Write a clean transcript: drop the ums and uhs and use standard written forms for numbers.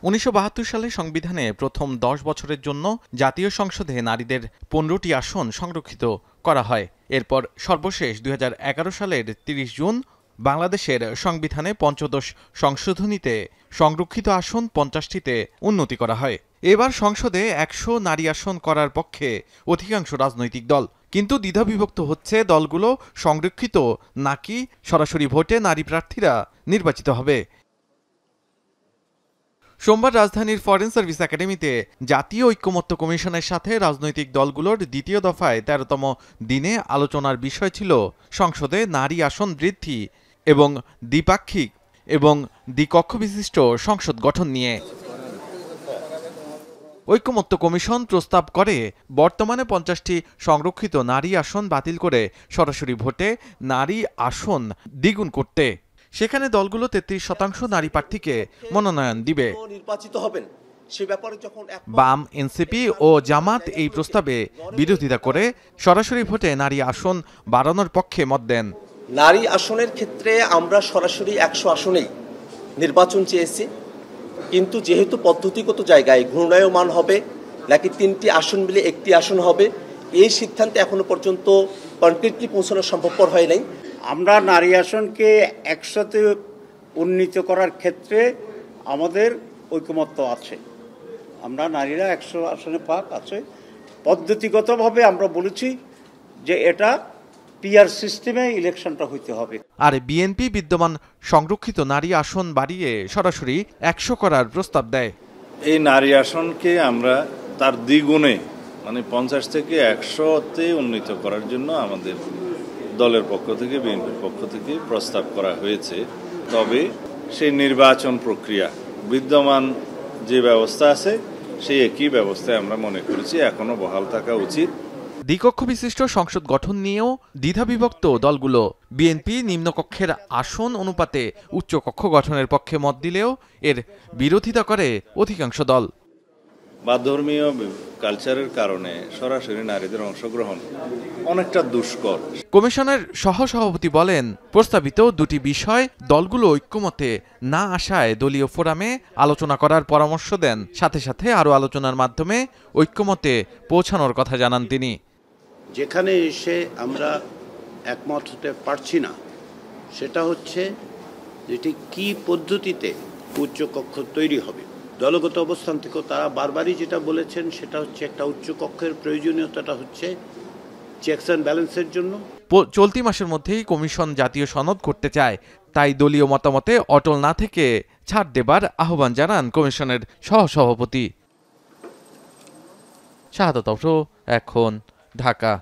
1972 সালে সংবিধানে প্রথম 10 বছরের জন্য জাতীয় সংসদে নারীদের 15টি আসন সংরক্ষিত করা হয়। এরপর সর্বশেষ 2011 সালের 30 জুন বাংলাদেশের সংবিধানে পঞ্চদশ সংশোধনীতে সংরক্ষিত আসন 50টিতে উন্নতি করা হয়। এবার সংসদে 100 নারী আসন করার পক্ষে অধিকাংশ রাজনৈতিক দল, কিন্তু দ্বিধাবিভক্ত হচ্ছে দলগুলো সংরক্ষিত নাকি সরাসরি ভোটে নারী প্রার্থীরা নির্বাচিত হবে। সোমবার রাজধানীর ফরেন সার্ভিস একাডেমিতে জাতীয় ঐকমত্য কমিশনের সাথে রাজনৈতিক দলগুলোর দ্বিতীয় দফায় 13তম দিনে আলোচনার বিষয় ছিল সংসদে নারী আসন বৃদ্ধি এবং দ্বিপাক্ষিক এবং দ্বিকক্ষ বিশিষ্ট সংসদ গঠন নিয়ে। ঐকমত্য কমিশন প্রস্তাব করে বর্তমানে 50টি সংরক্ষিত নারী আসন বাতিল করে সরাসরি ভোটে নারী আসন দ্বিগুণ করতে। সেখানে দলগুলো 33% নারী প্রার্থীকে মনোনয়ন দিবে। বাম, এনসিপি ও জামাত এই প্রস্তাবে বিরোধিতা করে সরাসরি ভোটে নারী আসন বাড়ানোর পক্ষে মত দেন। নারী আসনের ক্ষেত্রে আমরা সরাসরি 100 আসনেই নির্বাচন চেয়েছি, কিন্তু যেহেতু পদ্ধতিগত জায়গায় ঘূর্ণায়মান হবে নাকি 3টি আসন মিলে একটি আসন হবে, এই সিদ্ধান্তে এখনো পর্যন্ত কনক্রিটলি পৌঁছানো সম্ভবপর হয় নাই। আমরা নারী আসনকে 100তে উন্নীত করার ক্ষেত্রে আমাদের ঐকমত্য আছে। আমরা নারীরা 100 আসনে পাক আছে। পদ্ধতিগতভাবে আমরা বলেছি যে এটা পিআর সিস্টেমে ইলেকশনটা হইতে হবে। আর বিএনপি বিদ্যমান সংরক্ষিত নারী আসন বাড়িয়ে সরাসরি 100 করার প্রস্তাব দেয়। এই নারী আসনকে আমরা তার দ্বিগুণে মানে 50 থেকে 100তে উন্নীত করার জন্য আমাদের দলের পক্ষ থেকে, বিএনপির পক্ষ থেকে প্রস্তাব করা হয়েছে। তবে সেই নির্বাচন প্রক্রিয়া বিদ্যমান যে ব্যবস্থা আছে সেই একই ব্যবস্থায় আমরা মনে করেছি এখনো বহাল থাকা উচিত। দ্বিকক্ষ বিশিষ্ট সংসদ গঠন নিয়েও দ্বিধাবিভক্ত দলগুলো। বিএনপি নিম্নকক্ষের আসন অনুপাতে উচ্চকক্ষ গঠনের পক্ষে মত দিলেও এর বিরোধিতা করে অধিকাংশ দল। বা ধর্মীয় কালচারের কারণে সরাসরি নারীদের অংশগ্রহণ অনেকটা দুষ্কর। কমিশনের সহসভাপতি বলেন, প্রস্তাবিত দুটি বিষয় দলগুলো ঐক্যমতে না আসায় দলীয় ফোরামে আলোচনা করার পরামর্শ দেন। সাথে সাথে আরও আলোচনার মাধ্যমে ঐক্যমতে পৌঁছানোর কথা জানান তিনি। যেখানে এসে আমরা একমত হতে পারছি না সেটা হচ্ছে যেটি কি পদ্ধতিতে উচ্চকক্ষ তৈরি হবে। দলগত অবস্থান থেকে তারা বারবারই যেটা বলেছেন সেটা হচ্ছে একটা উচ্চকক্ষের প্রয়োজনীয়তাটা হচ্ছে চেকস অ্যান্ড ব্যালেন্সের জন্য। চলতি মাসের মধ্যেই কমিশন জাতীয় সনদ করতে চায়, তাই দলীয় মতামতে অটল না থেকে ছাড় দেবার আহ্বান জানান কমিশনের সহসভাপতি। শাহাদাত অফরো, এখন, ঢাকা।